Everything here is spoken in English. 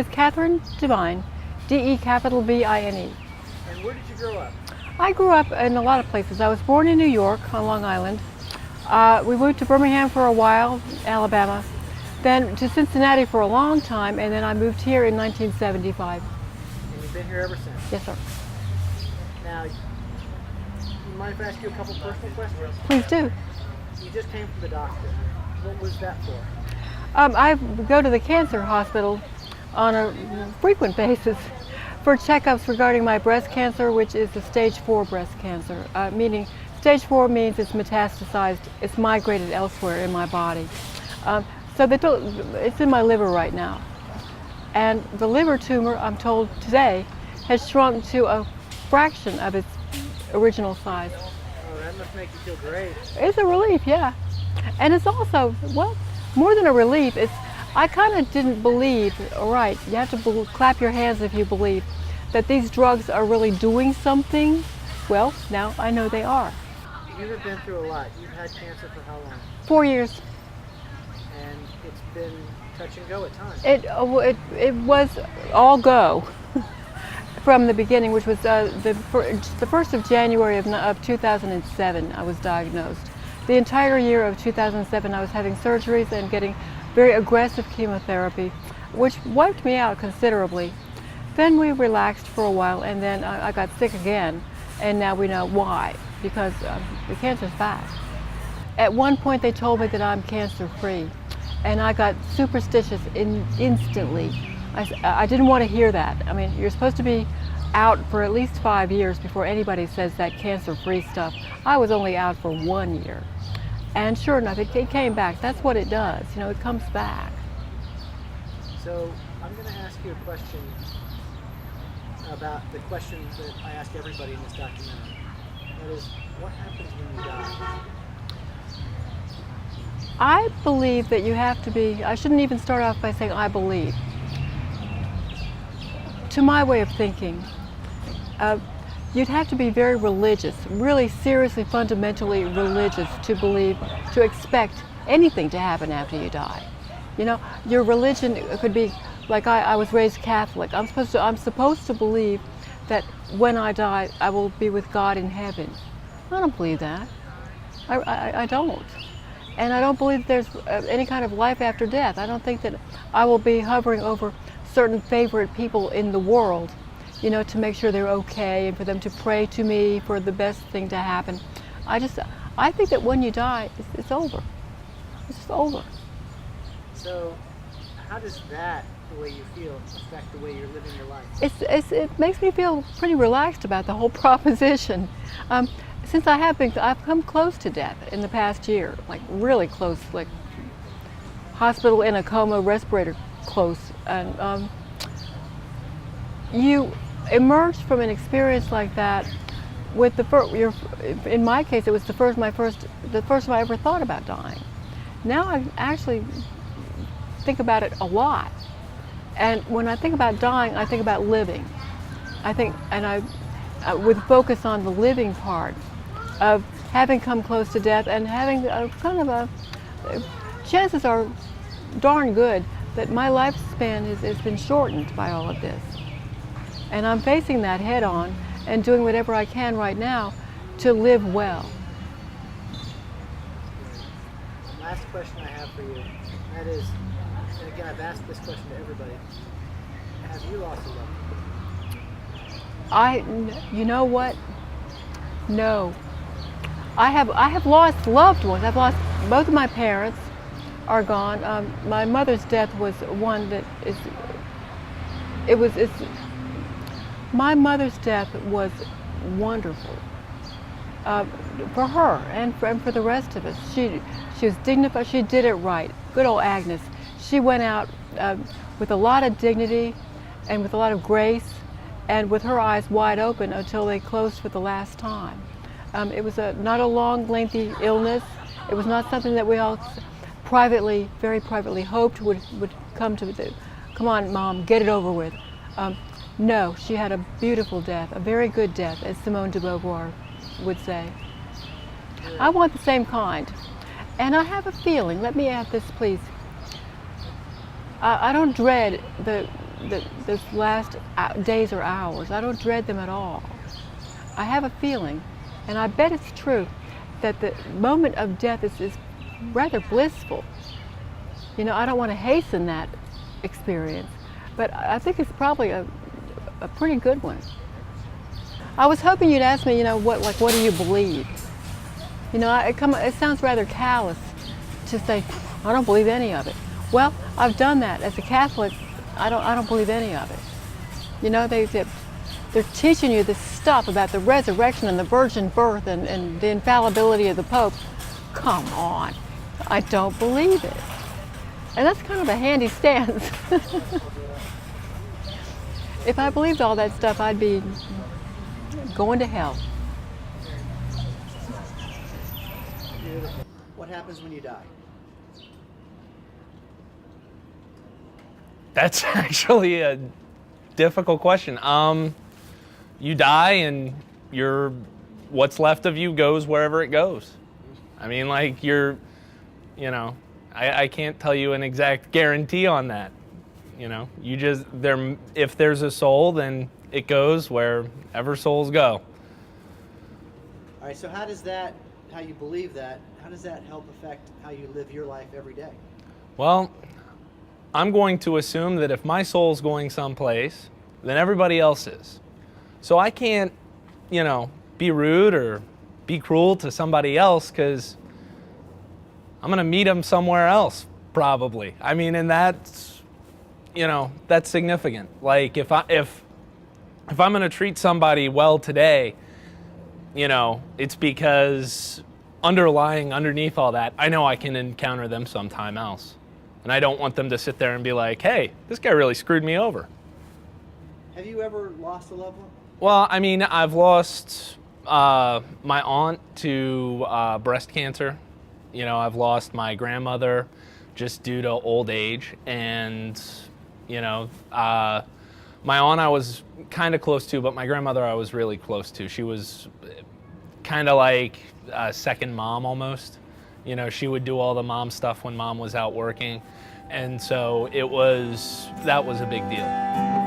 is Catherine Devine, Devine. And where did you grow up? I grew up in a lot of places. I was born in New York on Long Island. We moved to Birmingham for a while, Alabama, then to Cincinnati for a long time, and then I moved here in 1975. And you've been here ever since? Yes, sir. Now, you mind if I ask you a couple personal questions? Please do. You just came from the doctor. What was that for? I go to the cancer hospital on a frequent basis for checkups regarding my breast cancer, which is a stage 4 breast cancer, meaning stage 4 means it's metastasized, it's migrated elsewhere in my body. So it's in my liver right now. And the liver tumor, I'm told today, has shrunk to a fraction of its original size. Oh, that must make you feel great. It's a relief, yeah. And it's also, well, more than a relief, I kind of didn't believe, all right, you have to clap your hands if you believe, that these drugs are really doing something. Well, now I know they are. You have been through a lot. You've had cancer for how long? 4 years. And it's been touch and go at times. It was all go from the beginning, which was the 1st of January of 2007 I was diagnosed. The entire year of 2007 I was having surgeries and getting very aggressive chemotherapy, which wiped me out considerably. Then we relaxed for a while, and then I got sick again, and now we know why, because the cancer's back. At one point they told me that I'm cancer-free, and I got superstitious instantly. I didn't want to hear that. I mean, you're supposed to be out for at least 5 years before anybody says that cancer-free stuff. I was only out for 1 year. And sure enough, it came back. That's what it does. You know, it comes back. So I'm going to ask you a question about the question that I ask everybody in this documentary. That is, what happens when you die? I believe that you have to be, I shouldn't even start off by saying I believe. To my way of thinking, you'd have to be very religious, really seriously, fundamentally religious to believe, to expect anything to happen after you die. You know, your religion could be, like I was raised Catholic. I'm supposed to believe that when I die, I will be with God in heaven. I don't believe that. I don't. And I don't believe there's any kind of life after death. I don't think that I will be hovering over certain favorite people in the world, you know, to make sure they're okay and for them to pray to me for the best thing to happen. I think that when you die, it's over. It's just over. So how does that, the way you feel, affect the way you're living your life? It makes me feel pretty relaxed about the whole proposition. Since I've come close to death in the past year, like really close, like hospital in a coma, respirator close, and you emerge from an experience like that with in my case, it was the first time I ever thought about dying. Now I actually think about it a lot, and when I think about dying, I think about living. I with focus on the living part of having come close to death and having chances are darn good that my lifespan has been shortened by all of this. And I'm facing that head on and doing whatever I can right now to live well. Last question I have for you, that is, and again, I've asked this question to everybody, have you lost a loved one? You know what? No. I have lost loved ones. I've lost both of my parents are gone. My mother's death was one that my mother's death was wonderful for her and for the rest of us. She was dignified. She did it right. Good old Agnes. She went out with a lot of dignity and with a lot of grace and with her eyes wide open until they closed for the last time. It was not a long, lengthy illness. It was not something that we all very privately hoped would come to. Come on, Mom, get it over with. No, she had a beautiful death, a very good death, as Simone de Beauvoir would say. I want the same kind. And I have a feeling, let me add this please, I don't dread those last days or hours. I don't dread them at all. I have a feeling, and I bet it's true, that the moment of death is rather blissful. You know, I don't want to hasten that experience, but I think it's probably a pretty good one. I was hoping you'd ask me, you know, what do you believe? You know, it sounds rather callous to say, I don't believe any of it. Well, I've done that. As a Catholic, I don't believe any of it. You know, they're teaching you this stuff about the resurrection and the virgin birth and the infallibility of the Pope. Come on, I don't believe it. And that's kind of a handy stance. If I believed all that stuff, I'd be going to hell. What happens when you die? That's actually a difficult question. You die and what's left of you goes wherever it goes. I mean, like I can't tell you an exact guarantee on that. You know, if there's a soul, then it goes wherever souls go. All right, so how you believe that, how does that help affect how you live your life every day? Well, I'm going to assume that if my soul's going someplace, then everybody else is. So I can't, be rude or be cruel to somebody else because I'm going to meet them somewhere else, probably. I mean, and that's significant. Like if I'm going to treat somebody well today, it's because underneath all that, I know I can encounter them sometime else. And I don't want them to sit there and be like, hey, this guy really screwed me over. Have you ever lost a loved one? Well, I mean, I've lost my aunt to breast cancer. I've lost my grandmother just due to old age. And, my aunt I was kind of close to, but my grandmother I was really close to. She was kind of like a second mom almost. She would do all the mom stuff when mom was out working. And so that was a big deal.